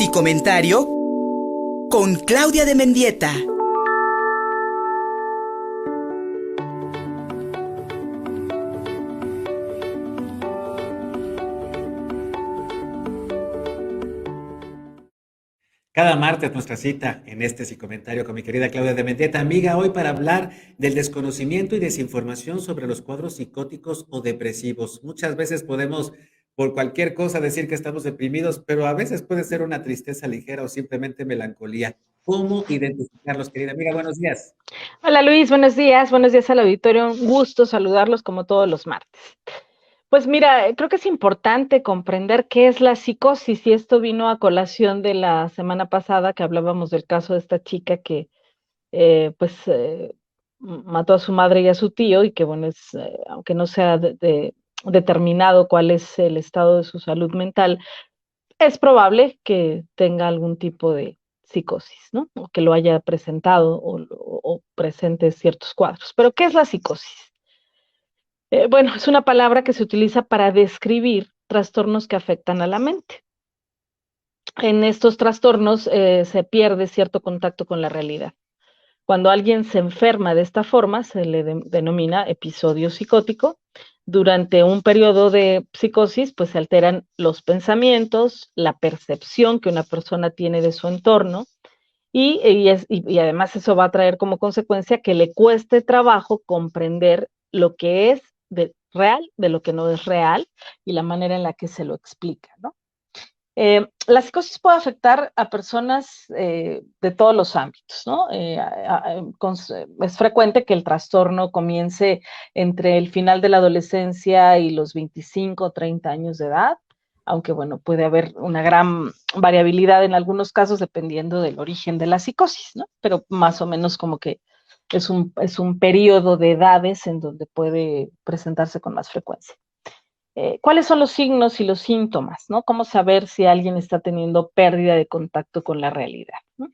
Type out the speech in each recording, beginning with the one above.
Psicomentario con Claudia de Mendieta. Cada martes nuestra cita en este Psicomentario con mi querida Claudia de Mendieta, amiga, hoy para hablar del desconocimiento y desinformación sobre los cuadros psicóticos o depresivos. Muchas veces podemos por cualquier cosa decir que estamos deprimidos, pero a veces puede ser una tristeza ligera o simplemente melancolía. ¿Cómo identificarlos, querida amiga? Buenos días. Hola Luis, buenos días al auditorio, un gusto saludarlos como todos los martes. Pues mira, creo que es importante comprender qué es la psicosis y esto vino a colación de la semana pasada que hablábamos del caso de esta chica que mató a su madre y a su tío y que bueno, aunque no sea determinado cuál es el estado de su salud mental, es probable que tenga algún tipo de psicosis, ¿no? O que lo haya presentado o presente ciertos cuadros. Pero, ¿qué es la psicosis? Bueno, es una palabra que se utiliza para describir trastornos que afectan a la mente. En estos trastornos se pierde cierto contacto con la realidad. Cuando alguien se enferma de esta forma, se le denomina episodio psicótico. Durante un periodo de psicosis, pues se alteran los pensamientos, la percepción que una persona tiene de su entorno y además eso va a traer como consecuencia que le cueste trabajo comprender lo que es real de lo que no es real y la manera en la que se lo explica, ¿no? La psicosis puede afectar a personas de todos los ámbitos, ¿no? Es frecuente que el trastorno comience entre el final de la adolescencia y los 25 o 30 años de edad, aunque bueno, puede haber una gran variabilidad en algunos casos dependiendo del origen de la psicosis, ¿no? Pero más o menos como que es un periodo de edades en donde puede presentarse con más frecuencia. ¿Cuáles son los signos y los síntomas? ¿No? ¿Cómo saber si alguien está teniendo pérdida de contacto con la realidad? ¿No?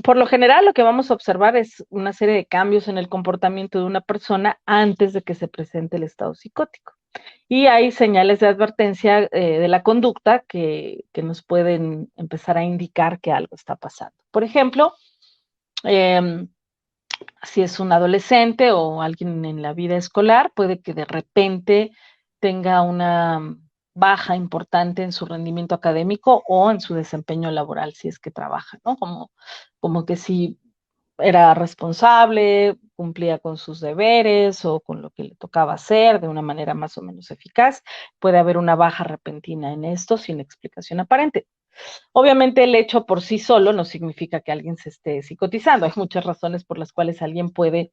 Por lo general, lo que vamos a observar es una serie de cambios en el comportamiento de una persona antes de que se presente el estado psicótico. Y hay señales de advertencia de la conducta que nos pueden empezar a indicar que algo está pasando. Por ejemplo, si es un adolescente o alguien en la vida escolar, puede que de repente tenga una baja importante en su rendimiento académico o en su desempeño laboral si es que trabaja, ¿no? Como que si era responsable, cumplía con sus deberes o con lo que le tocaba hacer de una manera más o menos eficaz, puede haber una baja repentina en esto sin explicación aparente. Obviamente el hecho por sí solo no significa que alguien se esté psicotizando. Hay muchas razones por las cuales alguien puede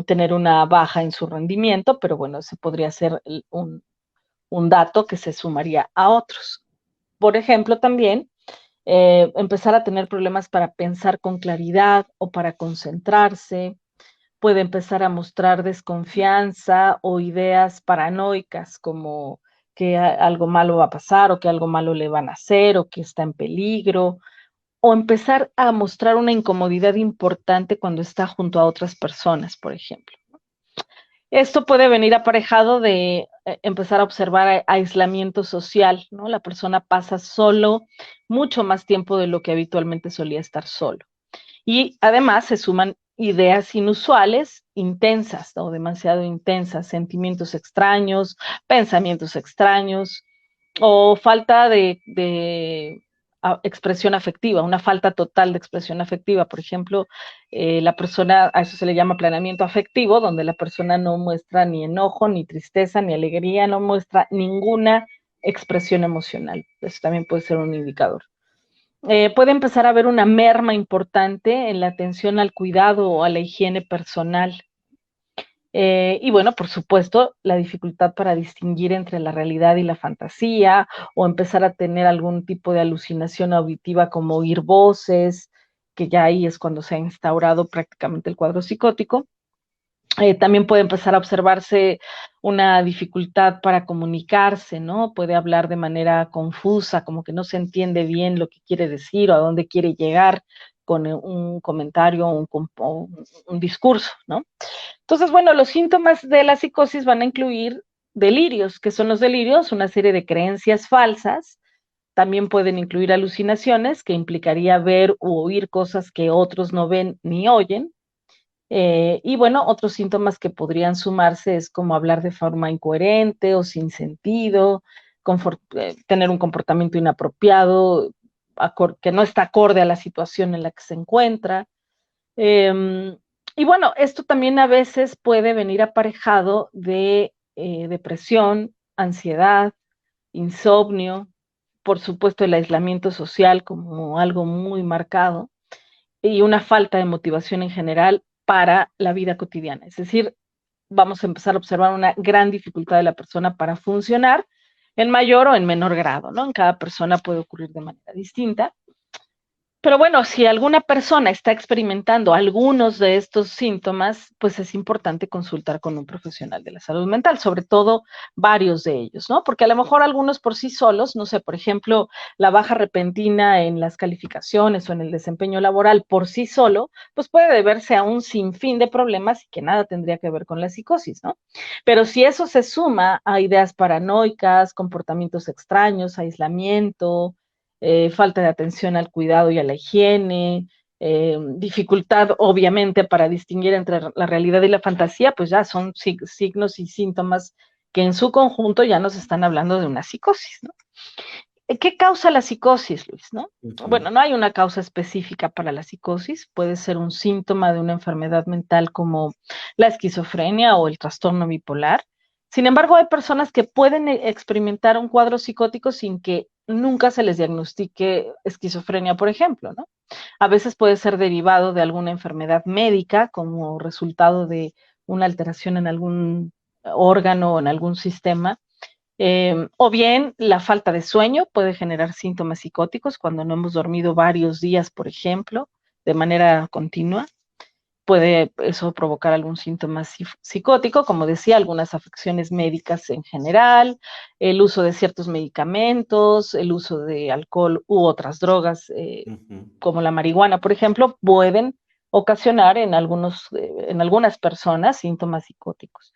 tener una baja en su rendimiento, pero bueno, ese podría ser un dato que se sumaría a otros. Por ejemplo, también empezar a tener problemas para pensar con claridad o para concentrarse, puede empezar a mostrar desconfianza o ideas paranoicas como que algo malo va a pasar o que algo malo le van a hacer o que está en peligro, o empezar a mostrar una incomodidad importante cuando está junto a otras personas, por ejemplo. Esto puede venir aparejado de empezar a observar aislamiento social, ¿no? La persona pasa solo mucho más tiempo de lo que habitualmente solía estar solo. Y además se suman ideas inusuales, intensas, ¿no? Demasiado intensas, sentimientos extraños, pensamientos extraños, o falta de expresión afectiva, una falta total de expresión afectiva. Por ejemplo, la persona, a eso se le llama planeamiento afectivo, donde la persona no muestra ni enojo, ni tristeza, ni alegría, no muestra ninguna expresión emocional. Eso también puede ser un indicador. Puede empezar a haber una merma importante en la atención al cuidado o a la higiene personal. Y bueno, por supuesto, la dificultad para distinguir entre la realidad y la fantasía, o empezar a tener algún tipo de alucinación auditiva como oír voces, que ya ahí es cuando se ha instaurado prácticamente el cuadro psicótico. También puede empezar a observarse una dificultad para comunicarse, ¿no? Puede hablar de manera confusa, como que no se entiende bien lo que quiere decir o a dónde quiere llegar con un comentario o un discurso, ¿no? Entonces, bueno, los síntomas de la psicosis van a incluir delirios. ¿Qué son los delirios? Una serie de creencias falsas, También pueden incluir alucinaciones, que implicaría ver u oír cosas que otros no ven ni oyen. Y bueno, otros síntomas que podrían sumarse es como hablar de forma incoherente o sin sentido, tener un comportamiento inapropiado, que no está acorde a la situación en la que se encuentra. Y bueno, esto también a veces puede venir aparejado de depresión, ansiedad, insomnio, por supuesto el aislamiento social como algo muy marcado y una falta de motivación en general para la vida cotidiana. Es decir, vamos a empezar a observar una gran dificultad de la persona para funcionar en mayor o en menor grado, ¿no? En cada persona puede ocurrir de manera distinta. Pero bueno, si alguna persona está experimentando algunos de estos síntomas, pues es importante consultar con un profesional de la salud mental, sobre todo varios de ellos, ¿no? Porque a lo mejor algunos por sí solos, no sé, por ejemplo, la baja repentina en las calificaciones o en el desempeño laboral por sí solo, pues puede deberse a un sinfín de problemas y que nada tendría que ver con la psicosis, ¿no? Pero si eso se suma a ideas paranoicas, comportamientos extraños, aislamiento, falta de atención al cuidado y a la higiene, dificultad obviamente para distinguir entre la realidad y la fantasía, pues ya son signos y síntomas que en su conjunto ya nos están hablando de una psicosis, ¿no? ¿Qué causa la psicosis, Luis? ¿No? Bueno, no hay una causa específica para la psicosis, puede ser un síntoma de una enfermedad mental como la esquizofrenia o el trastorno bipolar. Sin embargo, hay personas que pueden experimentar un cuadro psicótico sin que nunca se les diagnostique esquizofrenia, por ejemplo, ¿no? A veces puede ser derivado de alguna enfermedad médica como resultado de una alteración en algún órgano o en algún sistema. O bien la falta de sueño puede generar síntomas psicóticos cuando no hemos dormido varios días, por ejemplo, de manera continua. Puede eso provocar algún síntoma psicótico, como decía, algunas afecciones médicas en general, el uso de ciertos medicamentos, el uso de alcohol u otras drogas, como la marihuana, por ejemplo, pueden ocasionar en algunas personas síntomas psicóticos.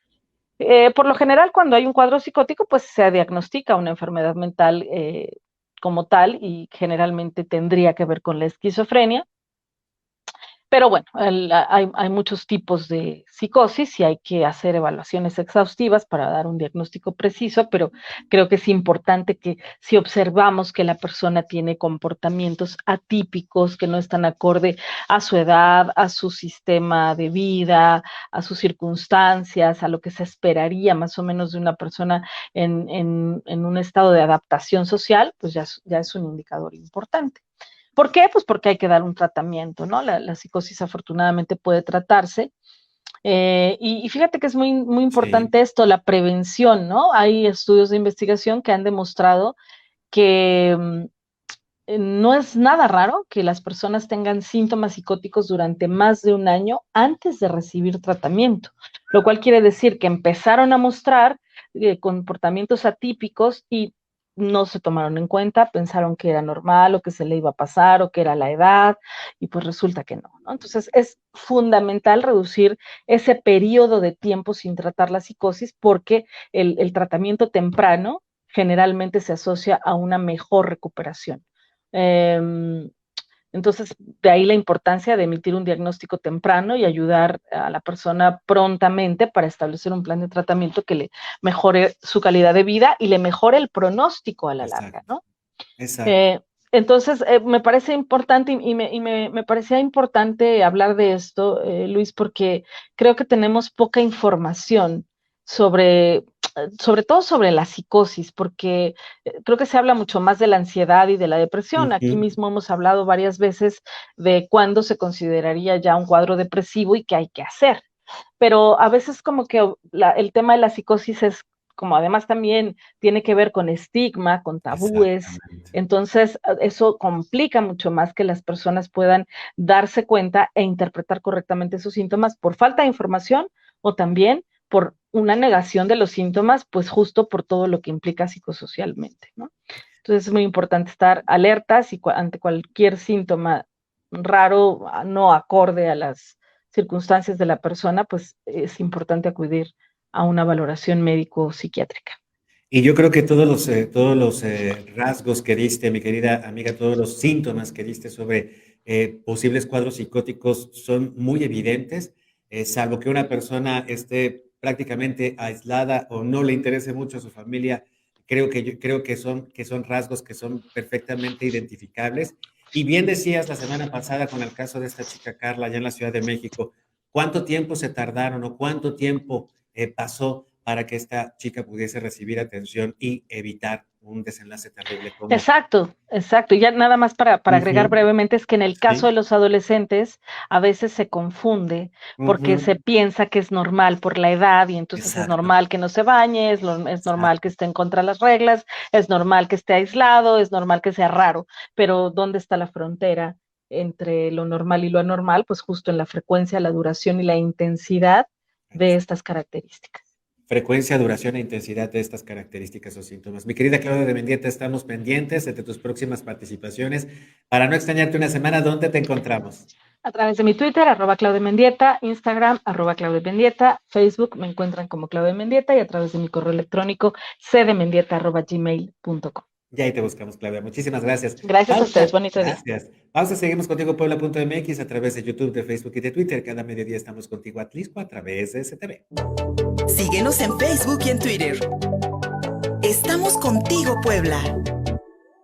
Por lo general, cuando hay un cuadro psicótico, pues se diagnostica una enfermedad mental como tal y generalmente tendría que ver con la esquizofrenia. Pero bueno, hay muchos tipos de psicosis y hay que hacer evaluaciones exhaustivas para dar un diagnóstico preciso, pero creo que es importante que si observamos que la persona tiene comportamientos atípicos que no están acorde a su edad, a su sistema de vida, a sus circunstancias, a lo que se esperaría más o menos de una persona en un estado de adaptación social, pues ya es un indicador importante. ¿Por qué? Pues porque hay que dar un tratamiento, ¿no? La psicosis afortunadamente puede tratarse. Y fíjate que es muy importante Sí. esto, la prevención, ¿no? Hay estudios de investigación que han demostrado que no es nada raro que las personas tengan síntomas psicóticos durante más de un año antes de recibir tratamiento, lo cual quiere decir que empezaron a mostrar comportamientos atípicos y no se tomaron en cuenta, pensaron que era normal o que se le iba a pasar o que era la edad y pues resulta que no, ¿no? Entonces es fundamental reducir ese periodo de tiempo sin tratar la psicosis porque el tratamiento temprano generalmente se asocia a una mejor recuperación. Eh, entonces, de ahí la importancia de emitir un diagnóstico temprano y ayudar a la persona prontamente para establecer un plan de tratamiento que le mejore su calidad de vida y le mejore el pronóstico a la larga, Exacto, ¿no? exacto. Eh, entonces, me parece importante me parecía importante hablar de esto, Luis, porque creo que tenemos poca información sobre, sobre todo sobre la psicosis, porque creo que se habla mucho más de la ansiedad y de la depresión. Aquí Ujú. mismo hemos hablado varias veces de cuándo se consideraría ya un cuadro depresivo y qué hay que hacer. Pero a veces como que el tema de la psicosis es como además también tiene que ver con estigma, con tabúes, Exactamente. entonces eso complica mucho más que las personas puedan darse cuenta e interpretar correctamente sus síntomas por falta de información o también por una negación de los síntomas, pues justo por todo lo que implica psicosocialmente, ¿no? Entonces es muy importante estar alertas y ante cualquier síntoma raro, no acorde a las circunstancias de la persona, pues es importante acudir a una valoración médico-psiquiátrica. Y yo creo que todos los rasgos que diste, mi querida amiga, todos los síntomas que diste sobre posibles cuadros psicóticos son muy evidentes, salvo que una persona esté prácticamente aislada o no le interese mucho a su familia. Creo que son rasgos que son perfectamente identificables. Y bien decías la semana pasada con el caso de esta chica Carla allá en la Ciudad de México, ¿cuánto tiempo se tardaron o cuánto tiempo pasó para que esta chica pudiese recibir atención y evitar un desenlace terrible como... Exacto, exacto. Y ya nada más para agregar Ujú, brevemente, es que en el caso de sí, los adolescentes a veces se confunde porque ujú, se piensa que es normal por la edad y entonces es exacto, normal que no se bañe, es normal que exacto, esté en contra de las reglas, es normal que esté aislado, es normal que sea raro, pero ¿dónde está la frontera entre lo normal y lo anormal? Pues justo en la frecuencia, la duración y la intensidad de estas características. frecuencia, duración e intensidad de estas características o síntomas. Mi querida Claudia de Mendieta, estamos pendientes de tus próximas participaciones. Para no extrañarte una semana, ¿dónde te encontramos? A través de mi Twitter, @ClaudeMendieta, Instagram, @ClaudeMendieta, Facebook me encuentran como Claudia Mendieta y a través de mi correo electrónico cdmendieta@gmail.com. Y ahí te buscamos, Claudia. Muchísimas gracias. Gracias a ustedes, Pausa. bonito día. Gracias. Pausa. Seguimos contigo, Puebla.mx, a través de YouTube, de Facebook y de Twitter. Cada mediodía estamos contigo, Atlisco, a través de STV. Síguenos en Facebook y en Twitter. Estamos contigo, Puebla.